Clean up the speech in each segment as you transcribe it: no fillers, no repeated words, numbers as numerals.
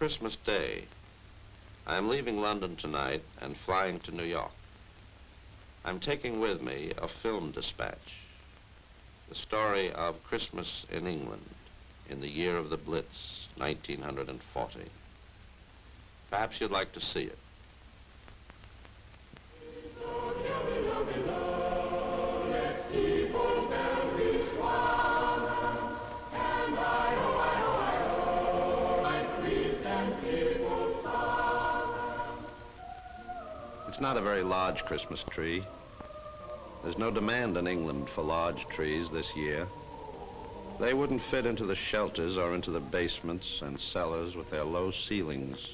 Christmas Day. I'm leaving London tonight and flying to New York. I'm taking with me a film dispatch, the story of Christmas in England in the year of the Blitz, 1940. Perhaps you'd like to see it. It's not a very large Christmas tree. There's no demand in England for large trees this year. They wouldn't fit into the shelters or into the basements and cellars with their low ceilings.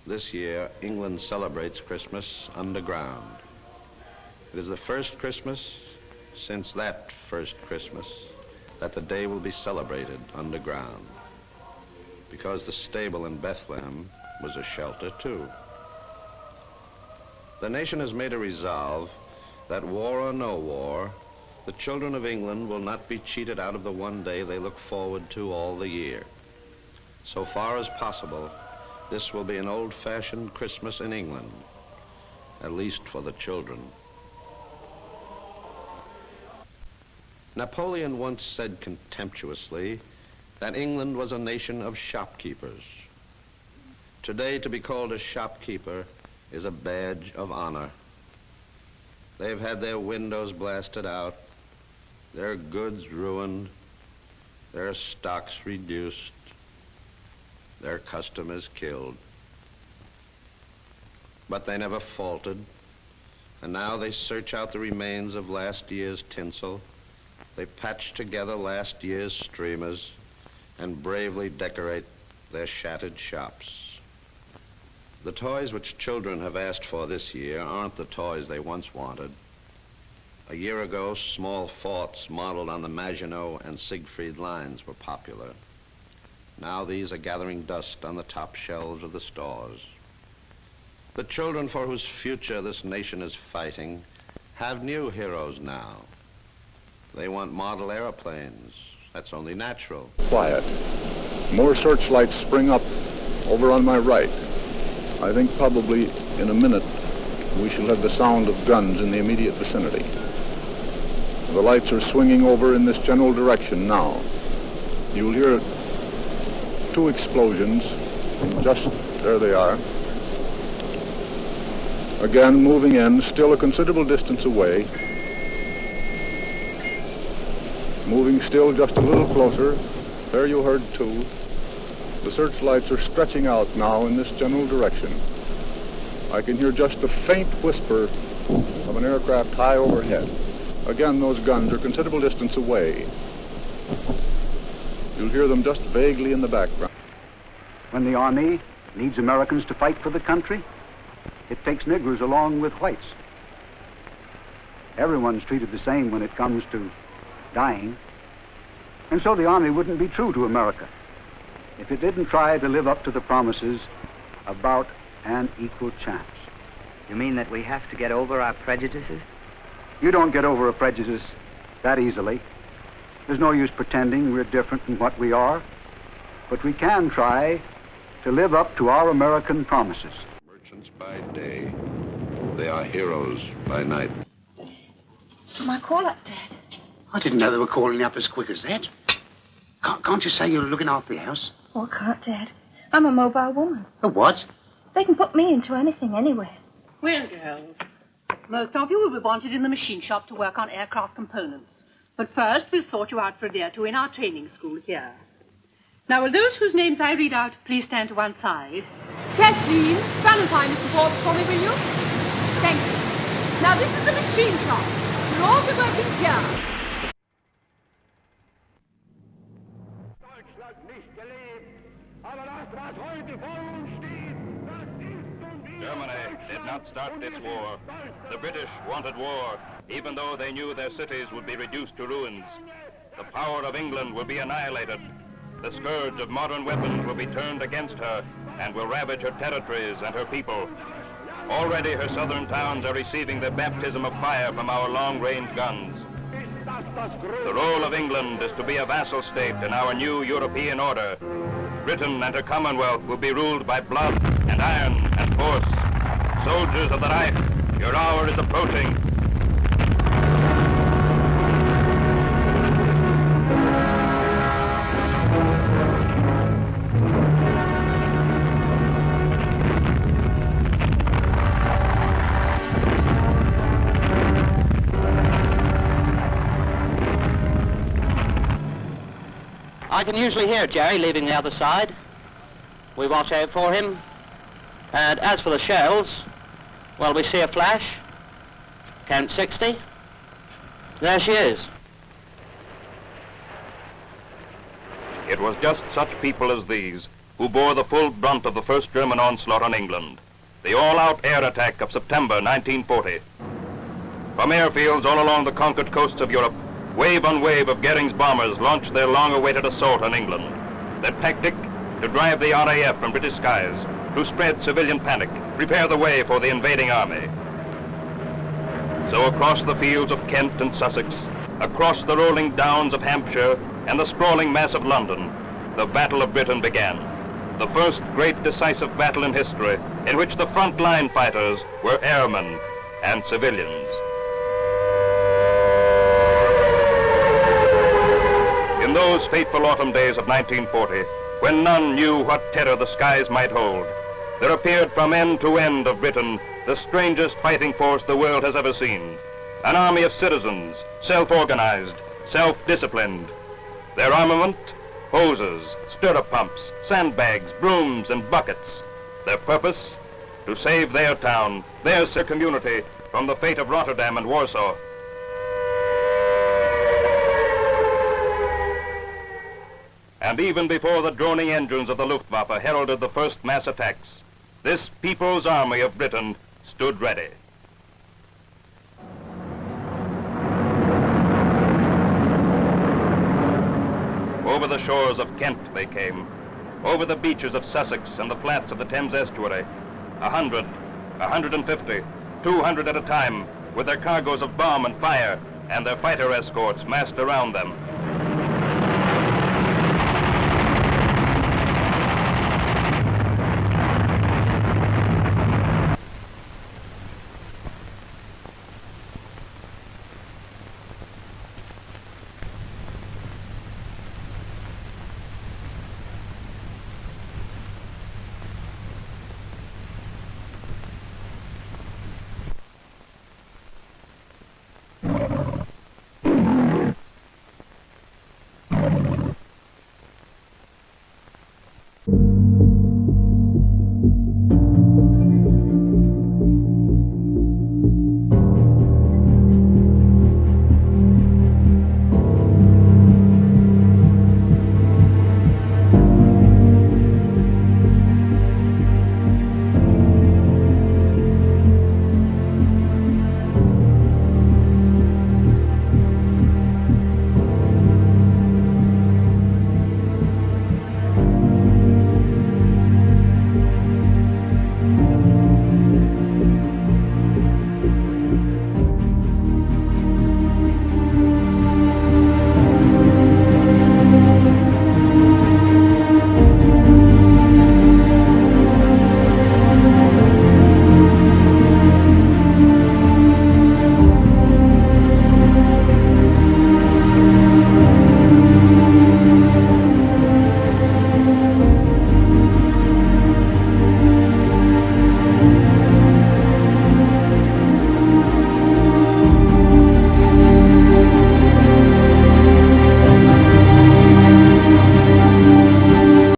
This year, England celebrates Christmas underground. It is the first Christmas since that first Christmas that the day will be celebrated underground, because the stable in Bethlehem was a shelter too. The nation has made a resolve that war or no war, the children of England will not be cheated out of the one day they look forward to all the year. So far as possible, this will be an old-fashioned Christmas in England, at least for the children. Napoleon once said contemptuously that England was a nation of shopkeepers. Today, to be called a shopkeeper is a badge of honor. They've had their windows blasted out, their goods ruined, their stocks reduced, their customers killed. But they never faltered, and now they search out the remains of last year's tinsel. They patch together last year's streamers and bravely decorate their shattered shops. The toys which children have asked for this year aren't the toys they once wanted. A year ago, small forts modeled on the Maginot and Siegfried lines were popular. Now these are gathering dust on the top shelves of the stores. The children for whose future this nation is fighting have new heroes now. They want model airplanes. That's only natural. Quiet. More searchlights spring up over on my right. I think probably in a minute we shall have the sound of guns in the immediate vicinity. The lights are swinging over in this general direction now. You'll hear two explosions, just there they are. Again, moving in, still a considerable distance away. Moving still just a little closer. There you heard two. The searchlights are stretching out now in this general direction. I can hear just the faint whisper of an aircraft high overhead. Again, those guns are a considerable distance away. You'll hear them just vaguely in the background. When the Army needs Americans to fight for the country, it takes Negroes along with whites. Everyone's treated the same when it comes to dying. And so the Army wouldn't be true to America if it didn't try to live up to the promises about an equal chance. You mean that we have to get over our prejudices? You don't get over a prejudice that easily. There's no use pretending we're different from what we are, but we can try to live up to our American promises. Merchants by day, they are heroes by night. My call up, Dad. I didn't know they were calling up as quick as that. Can't you say you're looking after the house? Oh, I can't, Dad. I'm a mobile woman. A what? They can put me into anything, anywhere. Well, girls, most of you will be wanted in the machine shop to work on aircraft components. But first, we'll sort you out for a day or two in our training school here. Now, will those whose names I read out please stand to one side? Kathleen, Valentine, Mr. Forbes, for me, will you? Thank you. Now, this is the machine shop. We'll all be working here. Germany did not start this war. The British wanted war, even though they knew their cities would be reduced to ruins. The power of England will be annihilated. The scourge of modern weapons will be turned against her and will ravage her territories and her people. Already her southern towns are receiving the baptism of fire from our long-range guns. The role of England is to be a vassal state in our new European order. Britain and her Commonwealth will be ruled by blood and iron and force. Soldiers of the Reich, your hour is approaching. I can usually hear Jerry leaving the other side. We watch out for him. And as for the shells, well, we see a flash. Count 60. There she is. It was just such people as these who bore the full brunt of the first German onslaught on England, the all-out air attack of September 1940. From airfields all along the conquered coasts of Europe, wave on wave of Goering's bombers launched their long-awaited assault on England. Their tactic, to drive the RAF from British skies, to spread civilian panic, prepare the way for the invading army. So across the fields of Kent and Sussex, across the rolling downs of Hampshire and the sprawling mass of London, the Battle of Britain began. The first great decisive battle in history in which the front-line fighters were airmen and civilians. In those fateful autumn days of 1940, when none knew what terror the skies might hold, there appeared from end to end of Britain the strangest fighting force the world has ever seen. An army of citizens, self-organized, self-disciplined. Their armament, hoses, stirrup pumps, sandbags, brooms, and buckets. Their purpose, to save their town, their community, from the fate of Rotterdam and Warsaw. And even before the droning engines of the Luftwaffe heralded the first mass attacks, this People's Army of Britain stood ready. Over the shores of Kent they came, over the beaches of Sussex and the flats of the Thames estuary, 100, 150, 200 at a time, with their cargoes of bomb and fire and their fighter escorts massed around them.